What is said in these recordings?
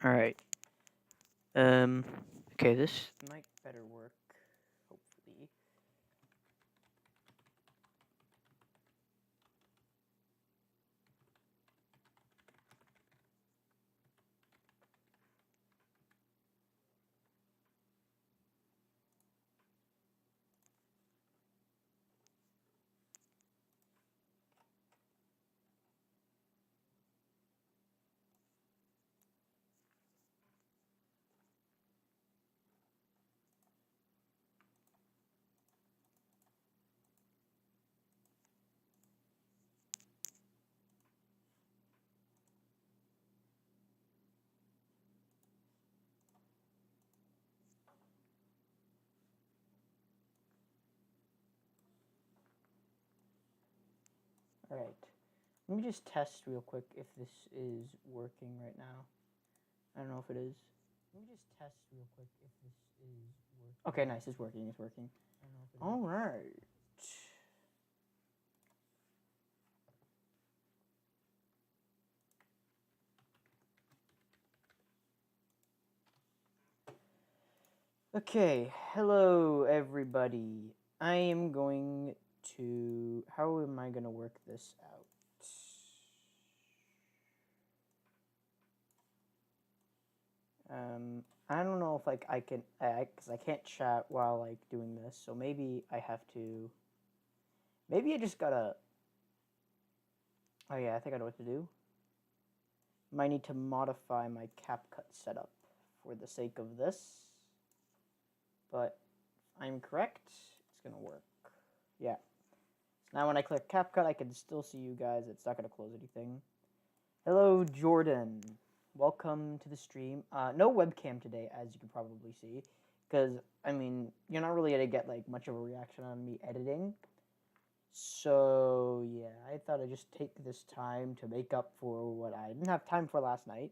Alright. Okay, this might better work, hopefully. Alright. Let me just test real quick if this is working right now. I don't know if it is. Let me just test real quick if this is working. Okay, nice. It's working. It's working. I don't know if it is. Alright. Okay, hello everybody. I am going to... How am I going to work this out? I don't know if like I can... Because I can't chat while like doing this, so maybe I have to... Maybe I just gotta... Oh yeah, I think I know what to do. Might need to modify my CapCut setup for the sake of this. But if I'm correct, it's gonna work. Yeah. So now when I click CapCut, I can still see you guys. It's not gonna close anything. Hello, Jordan. Welcome to the stream. No webcam today, as you can probably see, because I mean you're not really gonna get like much of a reaction on me editing. So yeah, I thought I'd just take this time to make up for what I didn't have time for last night.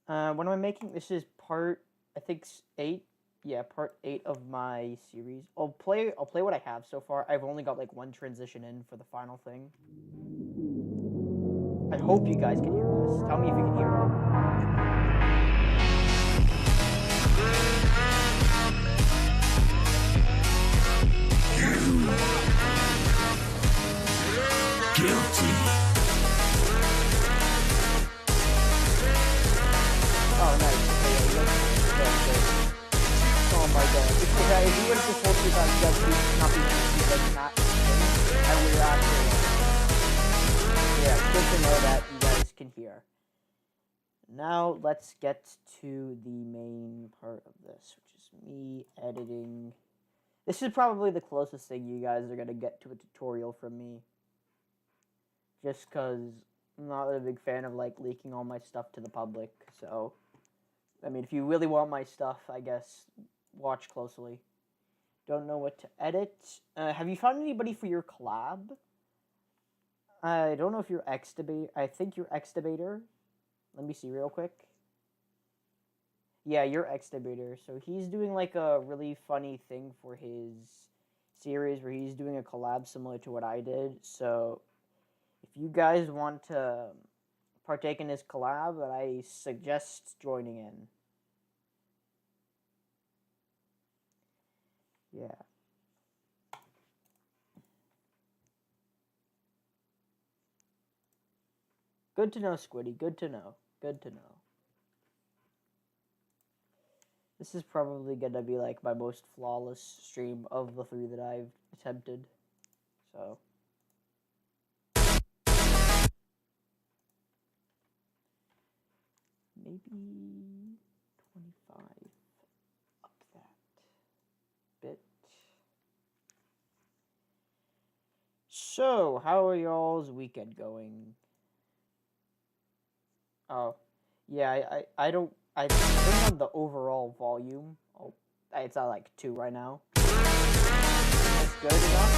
What am I making? This is part, I think 8. Yeah, part 8 of my series. I'll play what I have so far. I've only got like one transition in for the final thing. I hope you guys can hear this. Tell me if you can hear it. Guilty. Oh, nice. Oh my god. If you would have just told me about Guilty not being like not I would have actually... Yeah, good to know that you guys can hear. Now let's get to the main part of this, which is me editing. This is probably the closest thing you guys are going to get to a tutorial from me. Just because I'm not a big fan of like leaking all my stuff to the public. So, I mean, if you really want my stuff, I guess watch closely. Don't know what to edit. Have you found anybody for your collab? I don't know if you're Xdebater. I think you're Xdebater. Let me see real quick. Yeah, you're Xdebater. So he's doing like a really funny thing for his series where he's doing a collab similar to what I did. So if you guys want to partake in his collab, I suggest joining in. Yeah. Good to know, Squiddy. Good to know. Good to know. This is probably gonna be like my most flawless stream of the 3 that I've attempted. So. Maybe 25 up that bit. So, how are y'all's weekend going? Oh, yeah, I don't, I turned on the overall volume. Oh, it's at like 2 right now. That's good enough.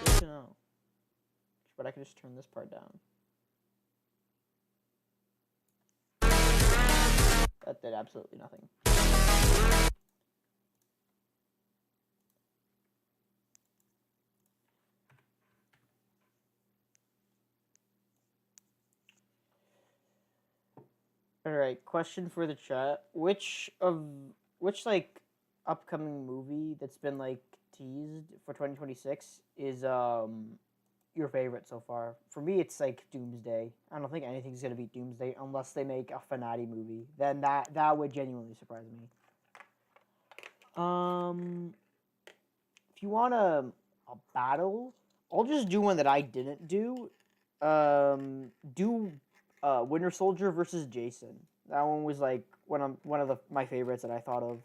Good to know. But I can just turn this part down. That did absolutely nothing. All right, question for the chat. Which like upcoming movie that's been like teased for 2026 is your favorite so far? For me, it's like Doomsday. I don't think anything's gonna beat Doomsday unless they make a Fanatic movie. Then that would genuinely surprise me. If you want a battle, I'll just do one that I didn't do. Do Winter Soldier versus Jason. That one was like one of my favorites that I thought of.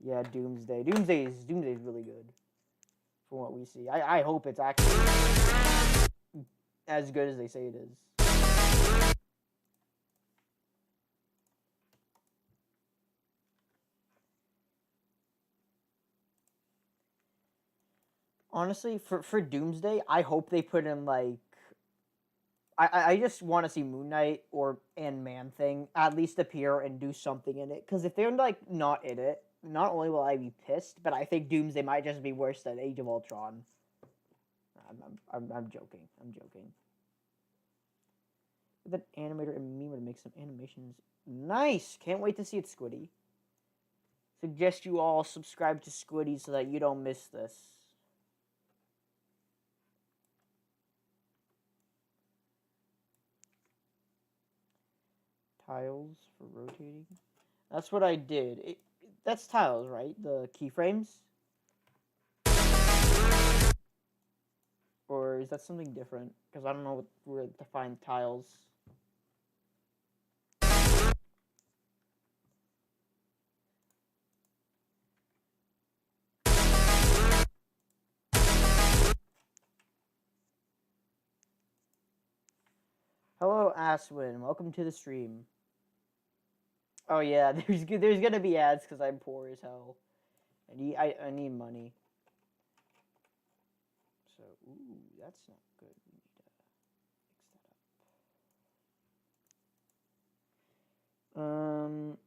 Yeah, Doomsday. Doomsday's really good from what we see. I hope it's actually as good as they say it is. Honestly, for Doomsday, I hope they put in like I just want to see Moon Knight or and Man Thing at least appear and do something in it. Because if they're like not in it, not only will I be pissed, but I think Doomsday might just be worse than Age of Ultron. I'm joking. I'm joking. That animator and me would make some animations. Nice. Can't wait to see it, Squiddy. Suggest you all subscribe to Squiddy so that you don't miss this. Tiles for rotating. That's what I did. That's tiles, right? The keyframes? Or is that something different? Because I don't know where to find tiles. Hello, Aswin. Welcome to the stream. Oh yeah, there's gonna be ads because I'm poor as hell. I need money. So ooh, that's not good. We need to fix that up.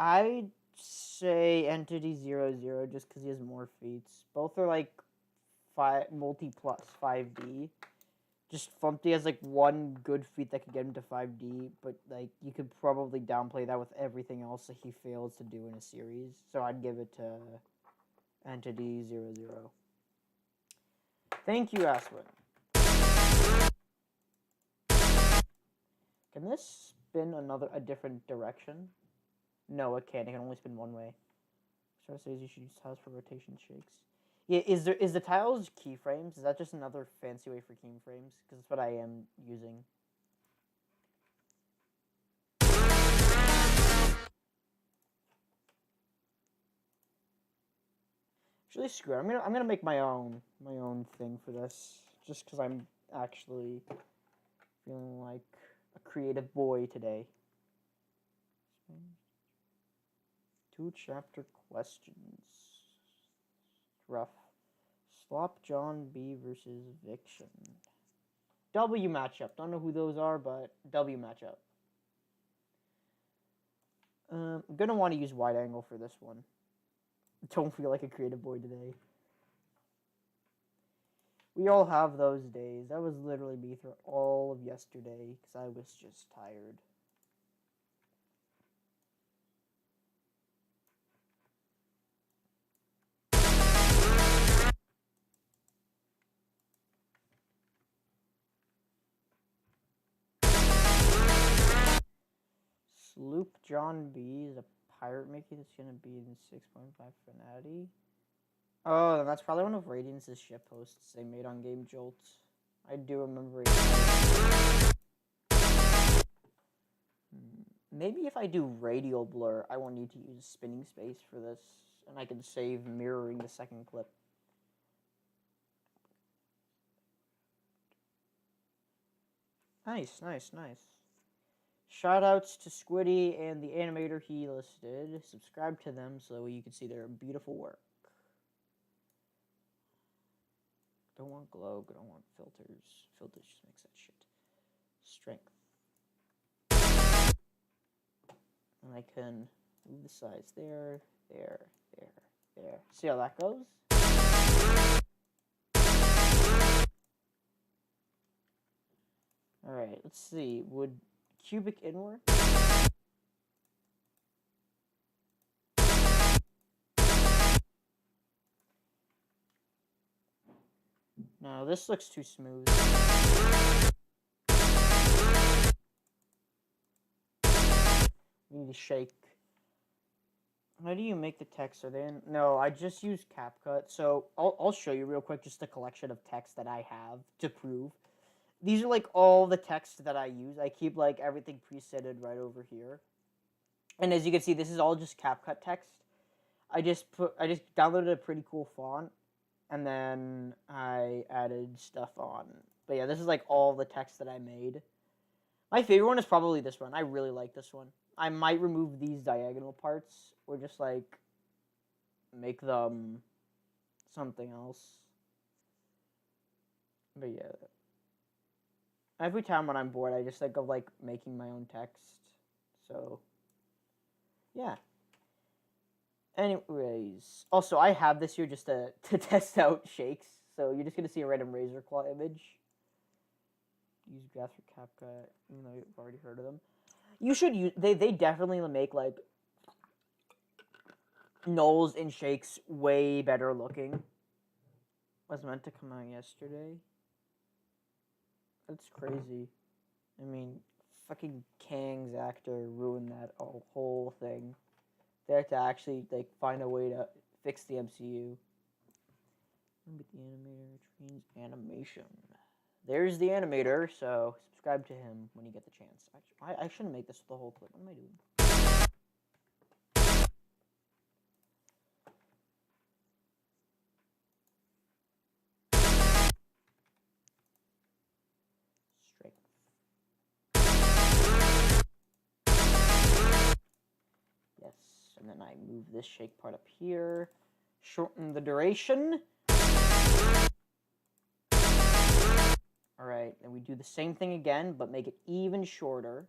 I'd say Entity 00 just because he has more feats. Both are like multi plus 5D. Just Fumpty has like one good feat that could get him to 5D, but like you could probably downplay that with everything else that he fails to do in a series. So I'd give it to Entity 00. Thank you, Aswin. Can this spin a different direction? No, it can't. It can only spin one way. Star says you should use tiles for rotation shakes. Yeah, is the tiles keyframes? Is that just another fancy way for keyframes? Because that's what I am using. Actually, screw it. I'm gonna make my own thing for this, just because I'm actually feeling like a creative boy today. 2 chapter questions. Rough. Slop John B versus Viction. W matchup. Don't know who those are, but W matchup. I'm gonna want to use wide angle for this one. Don't feel like a creative boy today. We all have those days. That was literally me through all of yesterday because I was just tired. Sloop John B is a pirate Mickey that's gonna be in 6.5 Fanatic. Oh, that's probably one of Radiance's ship posts they made on Game Jolt. I do remember it. Maybe if I do radial blur, I won't need to use spinning space for this, and I can save mirroring the second clip. Nice, nice, nice. Shoutouts to Squiddy and the animator he listed. Subscribe to them so you can see their beautiful work. Don't want glow, don't want filters. Filters just makes that shit. Strength. And I can move the size there, there, there, there. See how that goes? Alright, let's see. Would cubic inward. No, this looks too smooth. We need to shake. How do you make the text? Are they in? No, I just use CapCut. So I'll show you real quick just a collection of text that I have to prove. These are like all the text that I use. I keep like everything presetted right over here. And as you can see, this is all just CapCut text. I just downloaded a pretty cool font, and then I added stuff on. But yeah, this is like all the text that I made. My favorite one is probably this one. I really like this one. I might remove these diagonal parts or just like make them something else. But yeah. Every time when I'm bored, I just think of like making my own text. So yeah. Anyways, also I have this here just to test out shakes. So you're just gonna see a random razor claw image. Use graphs for CapCut, even though you've already heard of them. You should use. They definitely make like nulls and shakes way better looking. Was meant to come out yesterday. That's crazy. I mean, fucking Kang's actor ruined that whole thing. They had to actually like find a way to fix the MCU. Remember the animator trains animation. There's the animator, so subscribe to him when you get the chance. I shouldn't make this the whole clip. What am I doing? Yes, and then I move this shake part up here. Shorten the duration. Alright, and we do the same thing again, but make it even shorter.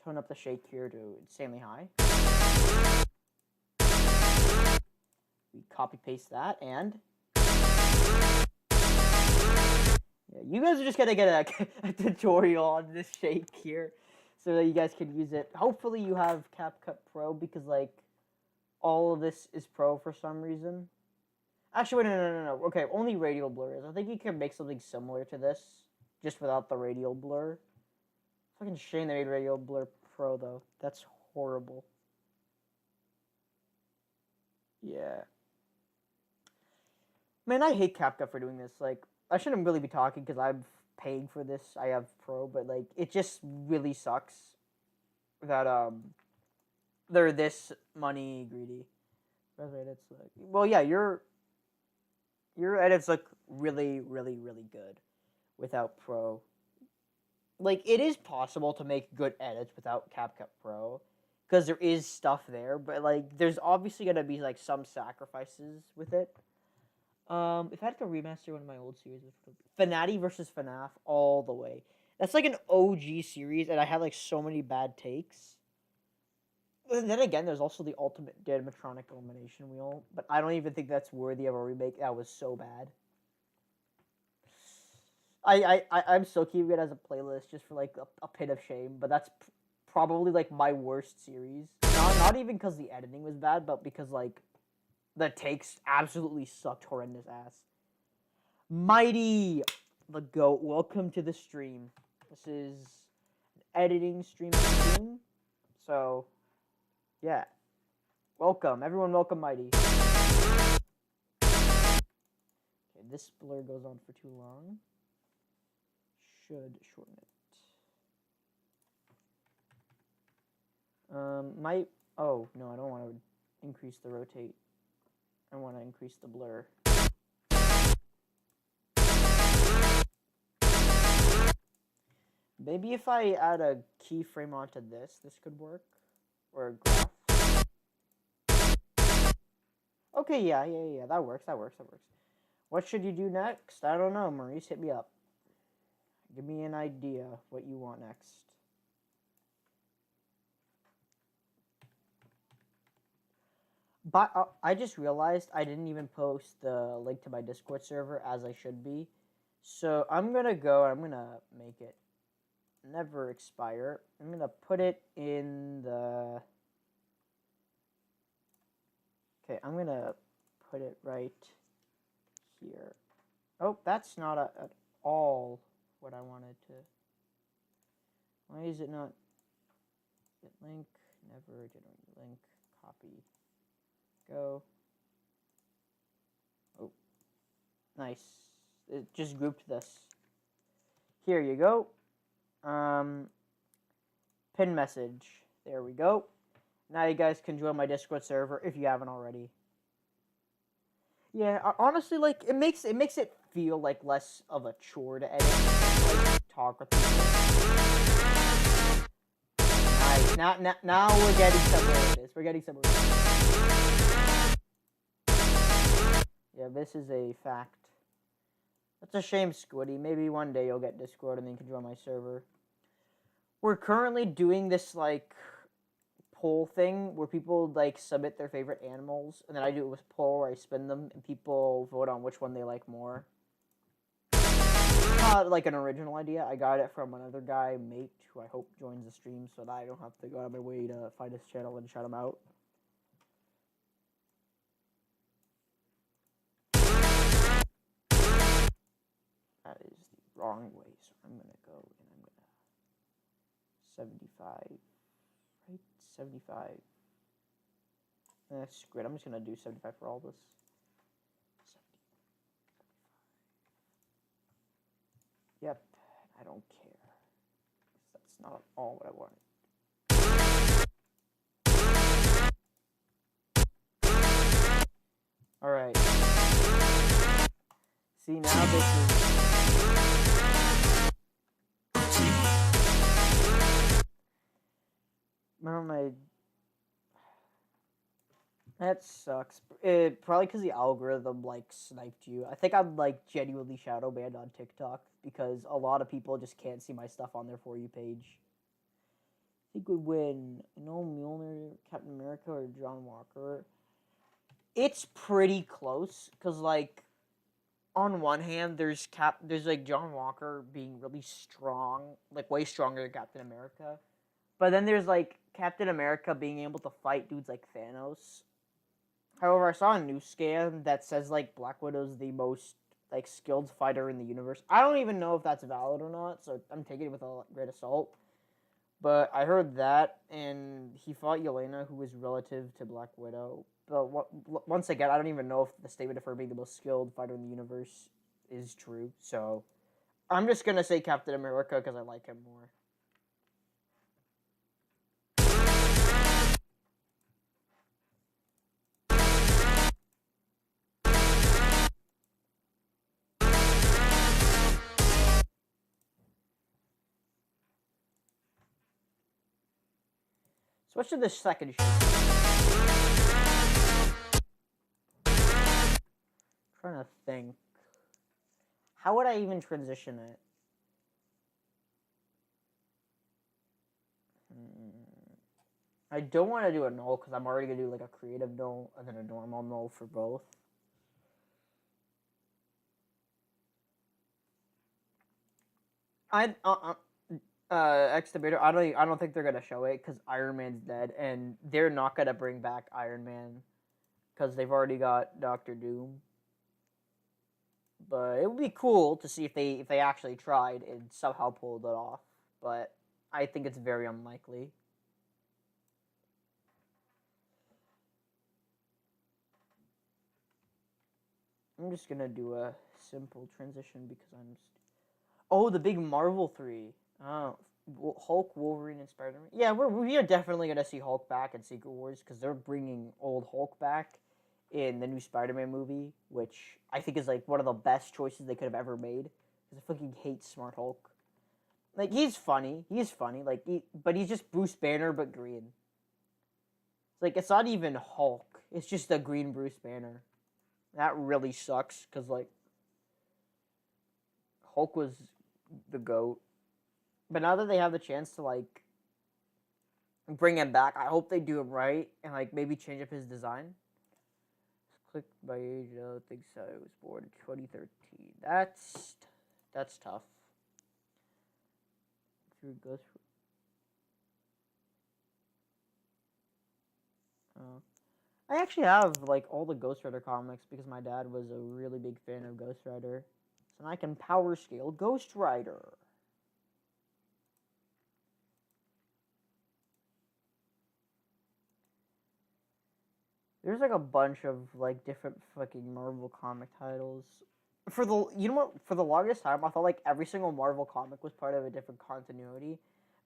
Tone up the shake here to insanely high. We copy paste that, and yeah, you guys are just gonna get a tutorial on this shake here, so that you guys can use it. Hopefully you have CapCut Pro, because like all of this is Pro for some reason. Actually, wait, no. Okay, only radial blur is. I think you can make something similar to this, just without the radial blur. Fucking shame they made radial blur Pro, though. That's horrible. Yeah. Man, I hate CapCut for doing this. Like, I shouldn't really be talking because I'm paying for this. I have Pro, but like, it just really sucks that they're this money greedy. It's like, well, yeah, your edits look really, really, really good without Pro. Like, it is possible to make good edits without CapCut Pro, because there is stuff there, but like, there's obviously gonna be like some sacrifices with it. If I had to remaster one of my old series, Fnati versus FNAF all the way. That's like an OG series, and I had like so many bad takes. And then again, there's also the Ultimate Animatronic Elimination Wheel, but I don't even think that's worthy of a remake. That was so bad. I'm still keeping it as a playlist just for like a pit of shame, but that's probably like my worst series. Not even because the editing was bad, but because like the takes absolutely sucked horrendous ass. Mighty the GOAT, welcome to the stream. This is an editing stream. So yeah, welcome everyone. Welcome, Mighty. Okay, this blur goes on for too long. Should shorten it. Oh no, I don't want to increase the rotate. I want to increase the blur. Maybe if I add a keyframe onto this could work. Or a graph. Okay, yeah, that works. What should you do next? I don't know, Maurice, hit me up. Give me an idea what you want next. But I just realized I didn't even post the link to my Discord server as I should be. So I'm going to go and I'm going to make it. never expire. I'm gonna put it in the. Okay, I'm gonna put it right here. Oh, that's not at all what I wanted to. Why is it not? Get link, never generate link, copy, go. Oh, nice. It just grouped this. Here you go. Pin message. There we go. Now you guys can join my Discord server if you haven't already. Yeah, honestly, like it makes it feel like less of a chore to edit, like talk with people. Nice. Now we're getting somewhere with this. We're getting somewhere. Yeah, this is a fact. That's a shame, Squiddy. Maybe one day you'll get Discord and then you can join my server. We're currently doing this like poll thing where people like submit their favorite animals, and then I do it with poll where I spin them and people vote on which one they like more. Not like an original idea. I got it from another guy, Mate, who I hope joins the stream so that I don't have to go out of my way to find his channel and shout him out. That is the wrong way, so I'm gonna go and I'm gonna 75, right? 75. Screw it, I'm just gonna do 75 for all this. 70, 75. Yep, I don't care. That's not at all what I wanted. Alright. See, now this is... That sucks. Probably because the algorithm, like, sniped you. I think I'm, like, genuinely shadow banned on TikTok because a lot of people just can't see my stuff on their For You page. I think would win, Mjolnir, Captain America, or John Walker. It's pretty close because, like, on one hand, there's like John Walker being really strong, like way stronger than Captain America, but then there's like Captain America being able to fight dudes like Thanos. However, I saw a news scan that says like Black Widow's the most like skilled fighter in the universe. I don't even know if that's valid or not, so I'm taking it with a great assault. But I heard that, and he fought Yelena, who was relative to Black Widow. But once again, I don't even know if the statement of her being the most skilled fighter in the universe is true. So I'm just going to say Captain America because I like him more. Switch to the second shift. Trying to think. How would I even transition it? I don't want to do a null because I'm already going to do like a creative null and then a normal null for both. X Debater, I don't think they're gonna show it because Iron Man's dead, and they're not gonna bring back Iron Man because they've already got Doctor Doom. But it would be cool to see if they actually tried and somehow pulled it off. But I think it's very unlikely. I'm just gonna do a simple transition because I'm. Oh, the big Marvel 3. Oh, Hulk, Wolverine, and Spider-Man. Yeah, we are definitely gonna see Hulk back in Secret Wars because they're bringing old Hulk back in the new Spider-Man movie, which I think is like one of the best choices they could have ever made. Because I fucking hate Smart Hulk. Like he's funny, like but he's just Bruce Banner but green. It's like it's not even Hulk. It's just a green Bruce Banner. That really sucks because like Hulk was the GOAT. But now that they have the chance to like bring him back, I hope they do him right and like maybe change up his design. Click by age, I don't think so. It was born in 2013. That's tough. True Ghost. I actually have like all the Ghost Rider comics because my dad was a really big fan of Ghost Rider, so I can power scale Ghost Rider. There's like a bunch of like different fucking Marvel comic titles. For the for the longest time I thought like every single Marvel comic was part of a different continuity,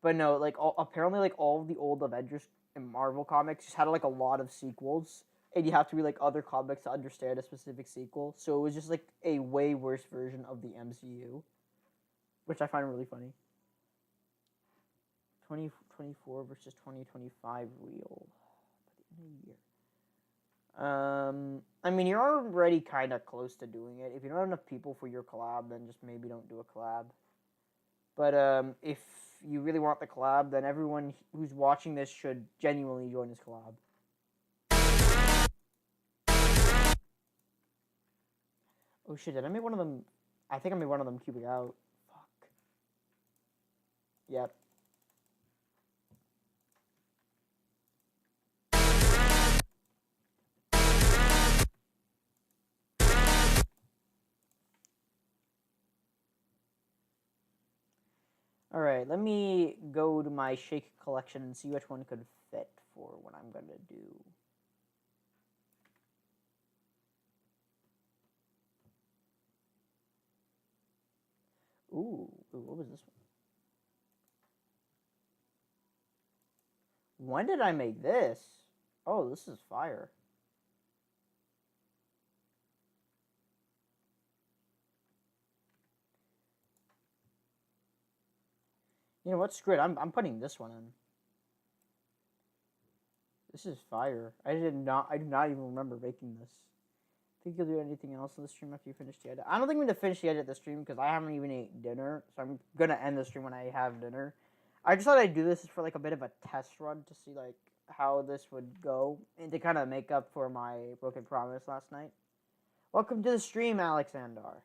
but no, like apparently like all of the old Avengers and Marvel comics just had like a lot of sequels, and you have to read like other comics to understand a specific sequel. So it was just like a way worse version of the MCU, which I find really funny. 2024 versus 2025 wheel by the end of the year. I mean, you're already kind of close to doing it. If you don't have enough people for your collab, then just maybe don't do a collab. But if you really want the collab, then everyone who's watching this should genuinely join this collab. Oh shit, did I make one of them? I think I made one of them cubic out. Fuck. Yep. Alright, let me go to my shake collection and see which one could fit for what I'm going to do. Ooh, what was this one? When did I make this? Oh, this is fire. You know what? Screw it. I'm putting this one in. This is fire. I do not even remember making this. Think you'll do anything else in the stream after you finish the edit? I don't think I'm gonna finish the edit of the stream because I haven't even ate dinner, so I'm gonna end the stream when I have dinner. I just thought I'd do this for like a bit of a test run to see like how this would go and to kind of make up for my broken promise last night. Welcome to the stream, Alexander.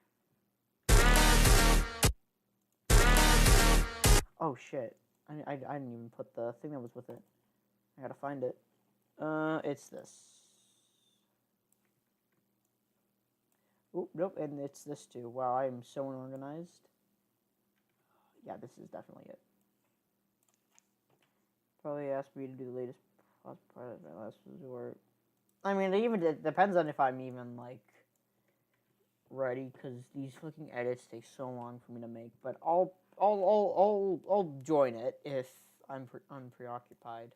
Oh shit! I didn't even put the thing that was with it. I gotta find it. It's this. Oop, nope, and it's this too. Wow, I am so unorganized. Yeah, this is definitely it. Probably asked me to do the latest part of my last resort. I mean, it depends on if I'm even like ready, because these fucking edits take so long for me to make. But I'll join it if I'm unpreoccupied.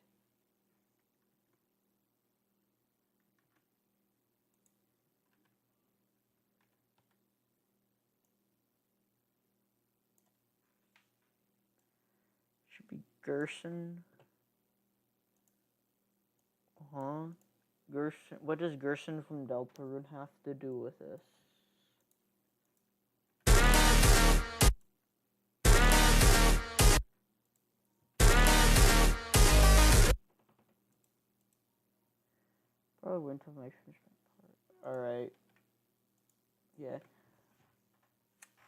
Should be Gerson. Gerson. What does Gerson from Deltarune have to do with this? Probably went to my first part. Alright. Yeah.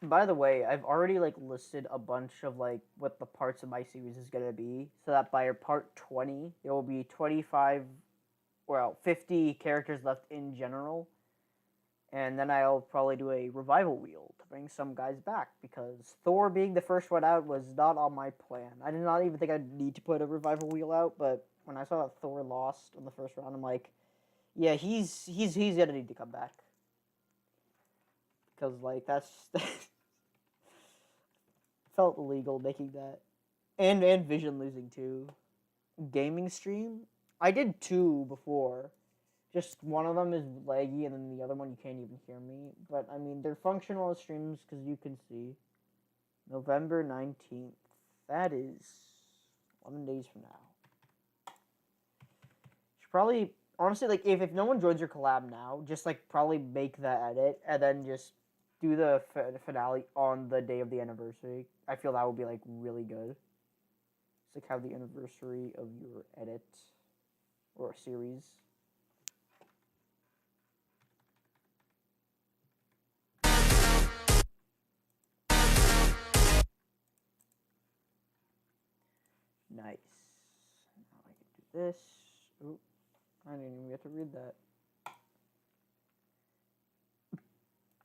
By the way, I've already like listed a bunch of like what the parts of my series is gonna be, so that by part 20 there will be 50 characters left in general, and then I'll probably do a revival wheel to bring some guys back, because Thor being the first one out was not on my plan. I did not even think I'd need to put a revival wheel out, but when I saw that Thor lost in the first round, I'm like, yeah, he's gonna need to come back. Because, like, that's... felt illegal making that. And Vision losing, too. Gaming stream? I did 2 before. Just one of them is laggy, and then the other one you can't even hear me. But, I mean, they're functional as streams, because you can see. November 19th. That is 11 days from now. Should probably... Honestly, like, if no one joins your collab now, just, like, probably make that edit, and then just do the finale on the day of the anniversary. I feel that would be, like, really good. It's, like, have the anniversary of your edit or series. Nice. Now I can do this. Oop, I didn't even get to read that.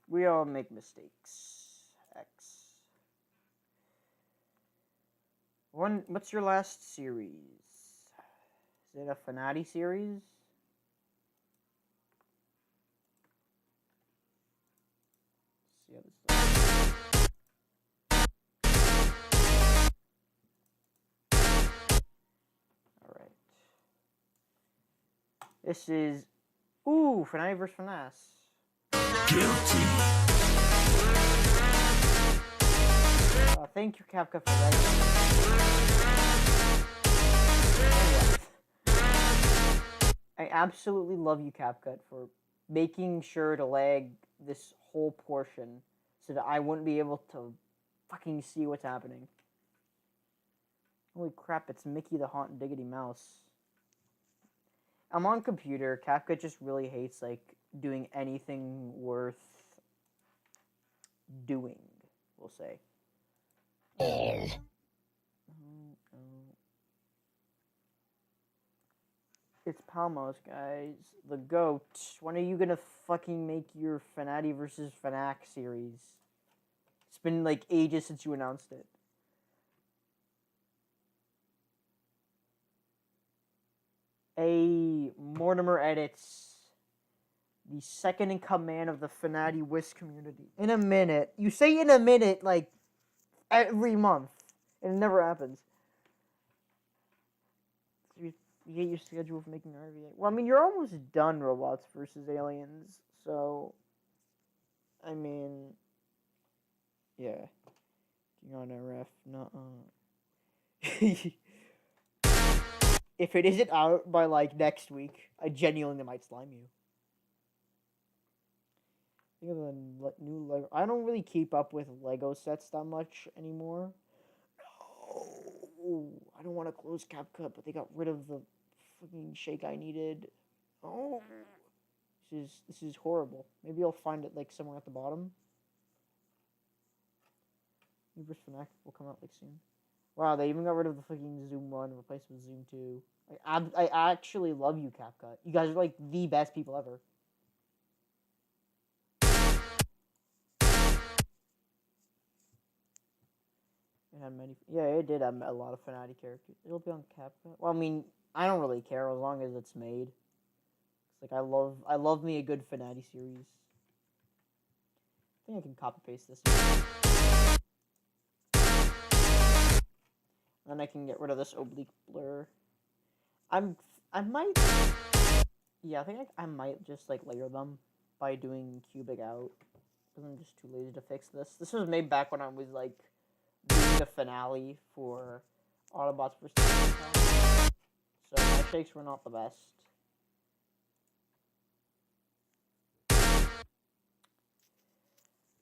We all make mistakes. X. What's your last series? Is it a Fnati series? Let's see how this looks. Alright. This is... Ooh, Fnati vs. FNAS. Guilty. Thank you, Capcom, for that. I absolutely love you, CapCut, for making sure to lag this whole portion so that I wouldn't be able to fucking see what's happening. Holy crap, it's Mickey the Haunt Diggity Mouse. I'm on computer. CapCut just really hates, like, doing anything worth doing, we'll say. It's Palmos, guys. The GOAT. When are you gonna fucking make your Fnati vs. Fnac series? It's been like ages since you announced it. Mortimer Edits, the second in command of the Fnati Wiz community. In a minute. You say in a minute, like, every month. And it never happens. You get your schedule for making RV8. Well, I mean, you're almost done Robots vs. Aliens, so... I mean... Yeah. King on RF, nuh-uh. If it isn't out by, like, next week, I genuinely might slime you. Think of the new Lego... I don't really keep up with Lego sets that much anymore. No! I don't want to close CapCut, but they got rid of the fucking shake I needed. Oh! This is horrible. Maybe I'll find it, like, somewhere at the bottom. Uber's Fnac will come out, like, soon. Wow, they even got rid of the fucking Zoom 1 and replaced it with Zoom 2. I actually love you, CapCut. You guys are, like, the best people ever. It had many... Yeah, it did have a lot of Fnati characters. It'll be on CapCut. Well, I mean, I don't really care as long as it's made. It's like, I love me a good Fnati series. I think I can copy-paste this. Then I can get rid of this oblique blur. I might... Yeah, I think I might just, like, layer them by doing cubic out. Because I'm just too lazy to fix this. This was made back when I was, like, doing the finale for Autobots vs. Autobots. So my shakes were not the best.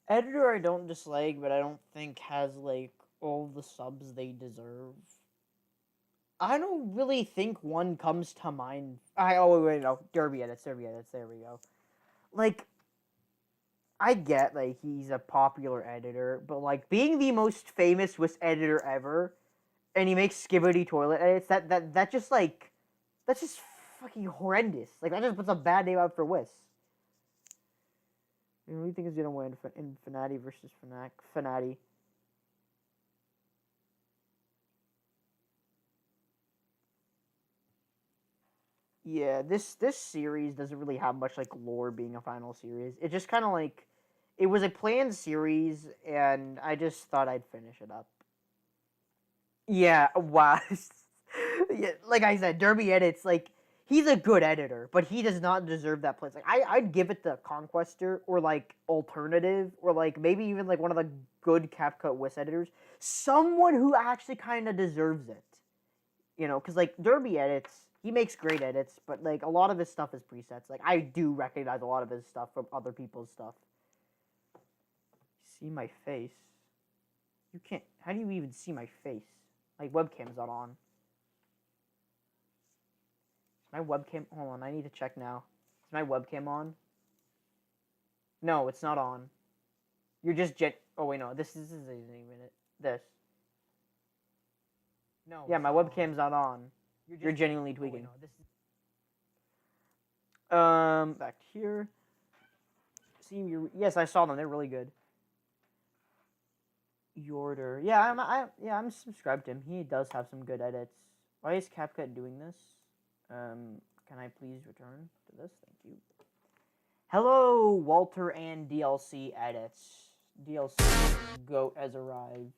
Editor I don't dislike, but I don't think has, like, all the subs they deserve. I don't really think one comes to mind. Oh, wait, no. Derby Edits, there we go. Like, I get, like, he's a popular editor, but, like, being the most famous Wiz editor ever, and he makes Skibidi toilet edits, that just, like, that's just fucking horrendous. Like, that just puts a bad name out for Wiz. Who do you think is gonna win in Fnati versus Fnac? Fnati. Yeah, this series doesn't really have much, like, lore being a final series. It just kind of, like, it was a planned series, and I just thought I'd finish it up. Yeah, wow. Yeah, like I said, Derby Edits, like, he's a good editor, but he does not deserve that place. Like, I'd give it to Conquester, or, like, Alternative, or, like, maybe even, like, one of the good CapCut Wiz editors. Someone who actually kind of deserves it. You know, because, like, Derby Edits, he makes great edits, but, like, a lot of his stuff is presets. Like, I do recognize a lot of his stuff from other people's stuff. See my face? You can't... How do you even see my face? My webcam's not on. Is my webcam... Hold on, I need to check now. Is my webcam on? No, it's not on. You're just Oh, wait, no. This isn't even it. This. No. Yeah, my so webcam's not on. You're genuinely oh, wait, tweaking. no, this is Back here. See, yes, I saw them. They're really good. Yorder. Yeah, I'm subscribed to him. He does have some good edits. Why is CapCut doing this? Can I please return to this? Thank you. Hello, Walter and DLC edits. DLC GOAT has arrived.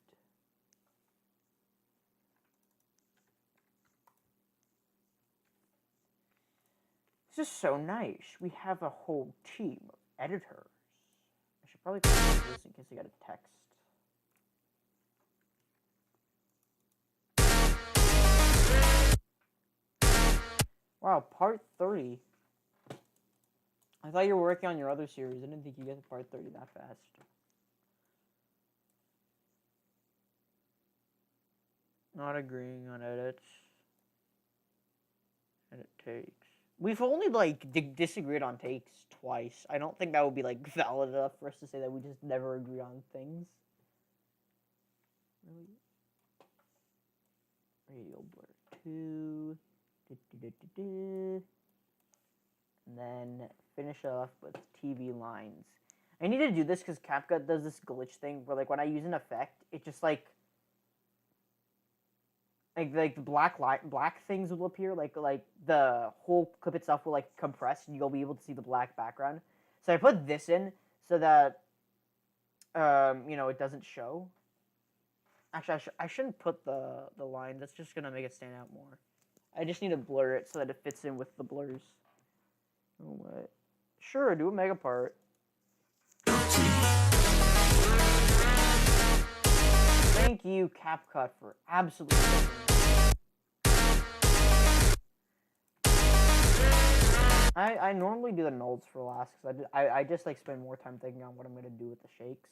This is so nice. We have a whole team of editors. I should probably close this in case I got a text. Wow, part 30. I thought you were working on your other series. I didn't think you got to part 30 that fast. Not agreeing on edits. Edit takes. We've only like disagreed on takes twice. I don't think that would be like valid enough for us to say that we just never agree on things. Really? Radial blur 2. And then finish it off with TV lines. I need to do this because CapCut does this glitch thing where like when I use an effect, it just like the black things will appear, like the whole clip itself will like compress and you'll be able to see the black background. So I put this in so that it doesn't show. Actually, I shouldn't put the line. That's just gonna make it stand out more. I just need to blur it so that it fits in with the blurs. Oh, what? Sure, do a mega part. Thank you, CapCut, for absolutely. I normally do the nulls for last because I just like spend more time thinking on what I'm gonna do with the shakes.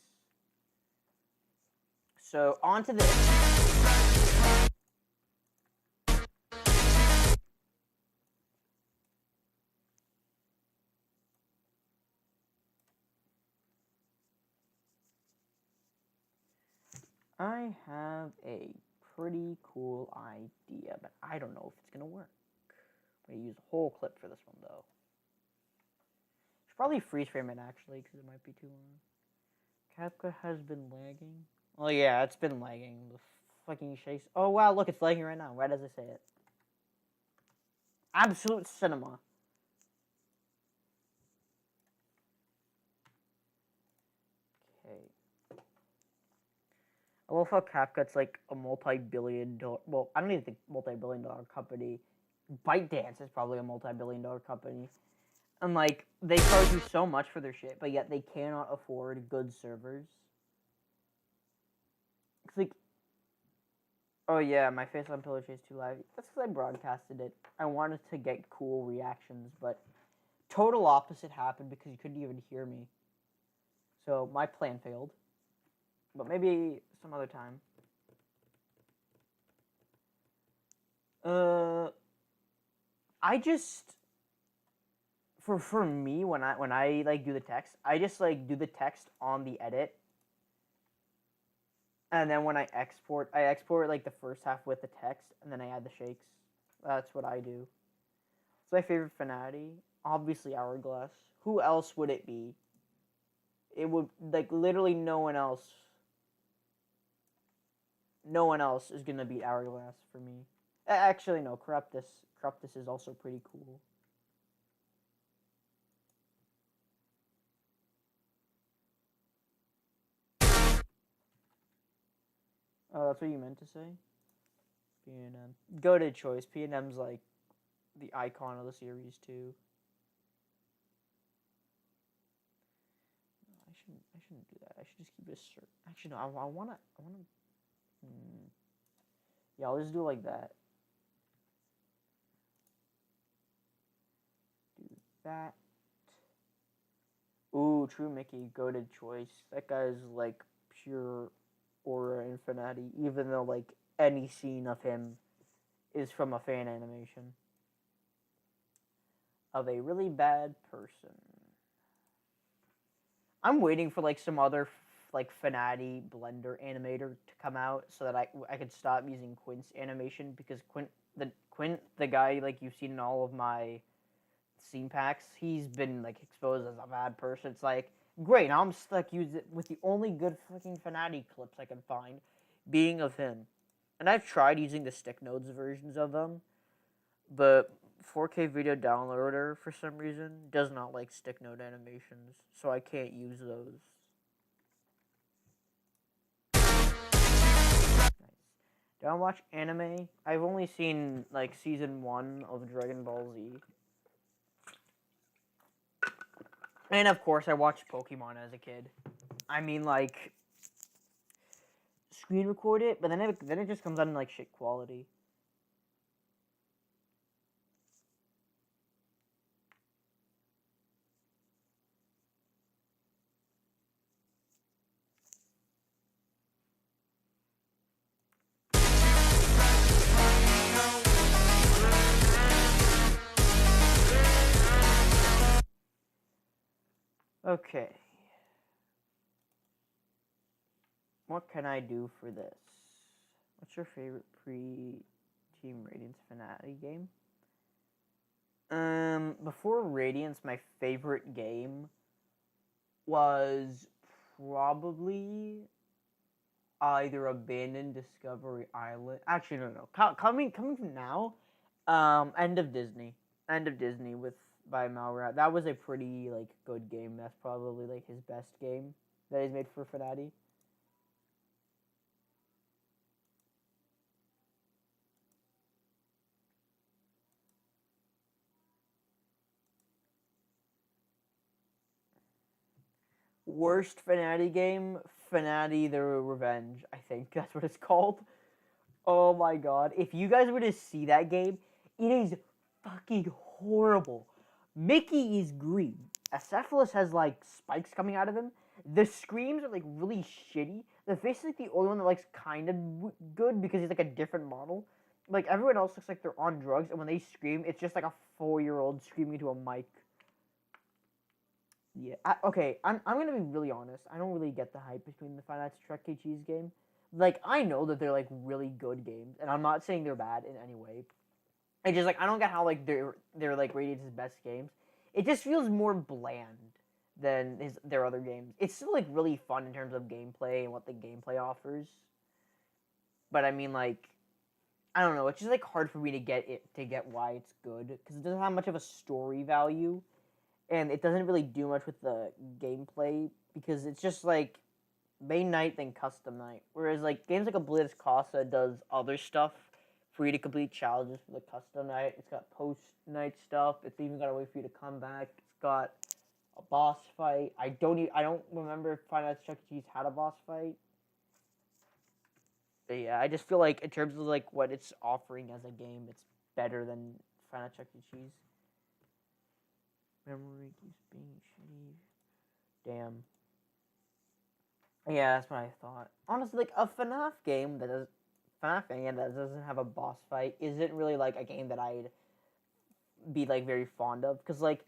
So on to this. I have a pretty cool idea, but I don't know if it's gonna work. I'm gonna use a whole clip for this one though. Should probably freeze frame it actually because it might be too long. CapCut has been lagging. Well, yeah, it's been lagging. The fucking shakes. Oh wow, look, it's lagging right now. Right as I say it. Absolute cinema. Okay. I love how CapCut's like a multi-billion-dollar. Well, I don't even think multi-billion-dollar company. ByteDance is probably a multi-billion-dollar company. And like they charge you so much for their shit, but yet they cannot afford good servers. It's like, oh yeah, my face on Pillar Chase 2 Live. That's because I broadcasted it. I wanted to get cool reactions, but total opposite happened because you couldn't even hear me. So my plan failed. But maybe some other time. I just for me when I like do the text, I just like do the text on the edit. And then when I export like the first half with the text and then I add the shakes. That's what I do. It's my favorite Fnatic. Obviously Hourglass. Who else would it be? It would like literally no one else. No one else is gonna beat Hourglass for me. Actually, no. Corruptus is also pretty cool. Oh, that's what you meant to say? PNM. Goated choice. PNM's like the icon of the series too. No, I shouldn't do that. I should just keep it straight. Actually, no. I wanna. Yeah, I'll just do it like that. Do that. Ooh, true Mickey. Goated choice. That guy's like pure Aura and Fnatic, even though like any scene of him is from a fan animation of a really bad person. I'm waiting for like some other like Fnati Blender animator to come out so that I could stop using Quint's animation because Quint the guy like you've seen in all of my scene packs, he's been like exposed as a bad person. It's like great, now I'm stuck using it with the only good fucking Fnati clips I can find being of him. And I've tried using the stick nodes versions of them, but 4K video downloader for some reason does not like stick node animations, so I can't use those. Nice. Don't watch anime. I've only seen like season 1 of Dragon Ball Z. And of course I watched Pokemon as a kid. I mean like screen record it, but then it just comes out in like shit quality. Okay. What can I do for this? What's your favorite pre-Team Radiance Fnatic game? Before Radiance, my favorite game was probably either Abandoned Discovery Island. Actually, no. Coming from now, End of Disney. End of Disney with by Malrat. That was a pretty like good game. That's probably like his best game that he's made for Fnatic. Worst Fnatic game, Fnatic the Revenge. I think that's what it's called. Oh my god! If you guys were to see that game, it is fucking horrible. Mickey is green. Acephalus has like spikes coming out of him. The screams are like really shitty. The face is like the only one that looks kind of good because he's like a different model. Like everyone else looks like they're on drugs, and when they scream, it's just like a 4-year-old screaming into a mic. Yeah. Okay. I'm gonna be really honest. I don't really get the hype between the Five Nights at Chuck E. Cheese game. Like I know that they're like really good games, and I'm not saying they're bad in any way. It's just like I don't get how like they're like rated as best games. It just feels more bland than their other games. It's still like really fun in terms of gameplay and what the gameplay offers. But I mean like I don't know. It's just like hard for me to get why it's good because it doesn't have much of a story value. And it doesn't really do much with the gameplay because it's just like main night then custom night. Whereas like games like Oblivious Casa does other stuff for you to complete challenges for the custom night. It's got post night stuff. It's even got a way for you to come back. It's got a boss fight. I don't remember if Five Nights at Chuck E. Cheese had a boss fight. But yeah, I just feel like in terms of like what it's offering as a game, it's better than Five Nights at Chuck E. Cheese. Memory keeps being shitty. Damn. Yeah, that's what I thought. Honestly, like a FNAF game that doesn't have a boss fight isn't really like a game that I'd be like very fond of because like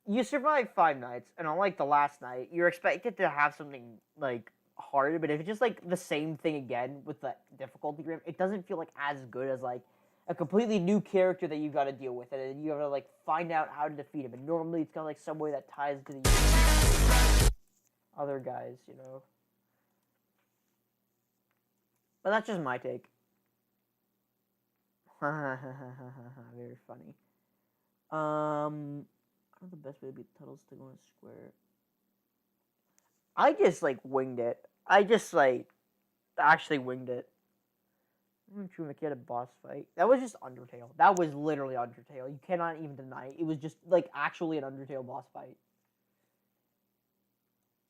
you survive 5 nights and on like the last night you're expected to have something like hard, but if it's just like the same thing again with the difficulty ramp, it doesn't feel like as good as like a completely new character that you got to deal with, and you got to like find out how to defeat him. And normally it's got like some way that ties to the other guys, you know. But that's just my take. Very funny. I don't know the best way to beat Tuttles to go in a square. I just like winged it. I just like actually winged it. I'm sure Mickey had a boss fight. That was just Undertale. That was literally Undertale. You cannot even deny it. It was just like actually an Undertale boss fight.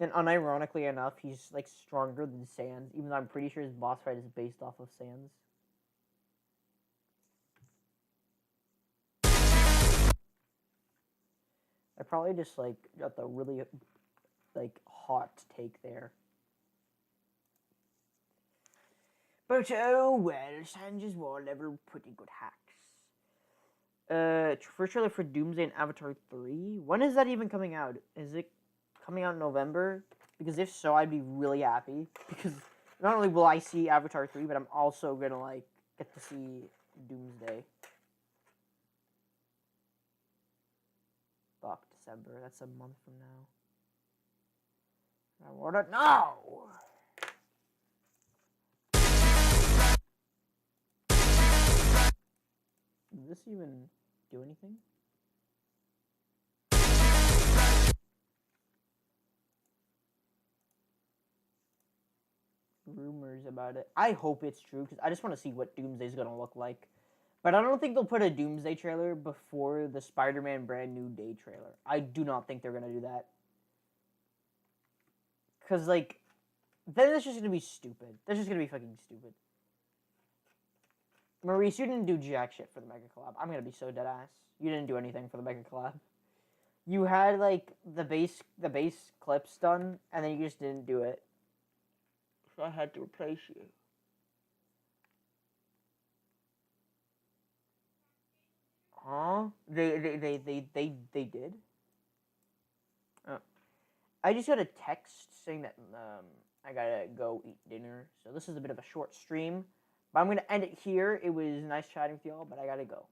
And unironically enough, he's like stronger than Sans, even though I'm pretty sure his boss fight is based off of Sans. I probably just like got the really like hot take there. But oh well, Sans were never pretty good hacks. First trailer for Doomsday and Avatar 3. When is that even coming out? Is it coming out in November? Because if so, I'd be really happy. Because not only will I see Avatar 3, but I'm also gonna like get to see Doomsday. Fuck, December. That's a month from now. I wanna know. Did this even do anything? Rumors about it. I hope it's true because I just want to see what Doomsday's gonna look like. But I don't think they'll put a Doomsday trailer before the Spider-Man Brand New Day trailer. I do not think they're gonna do that. Cause like, then it's just gonna be stupid. That's just gonna be fucking stupid. Maurice, you didn't do jack shit for the Mega Collab. I'm gonna be so dead ass. You didn't do anything for the Mega Collab. You had like the base clips done, and then you just didn't do it. So I had to replace you. Huh? They did. Oh. I just got a text saying that I gotta go eat dinner. So this is a bit of a short stream, but I'm gonna end it here. It was nice chatting with y'all, but I gotta go.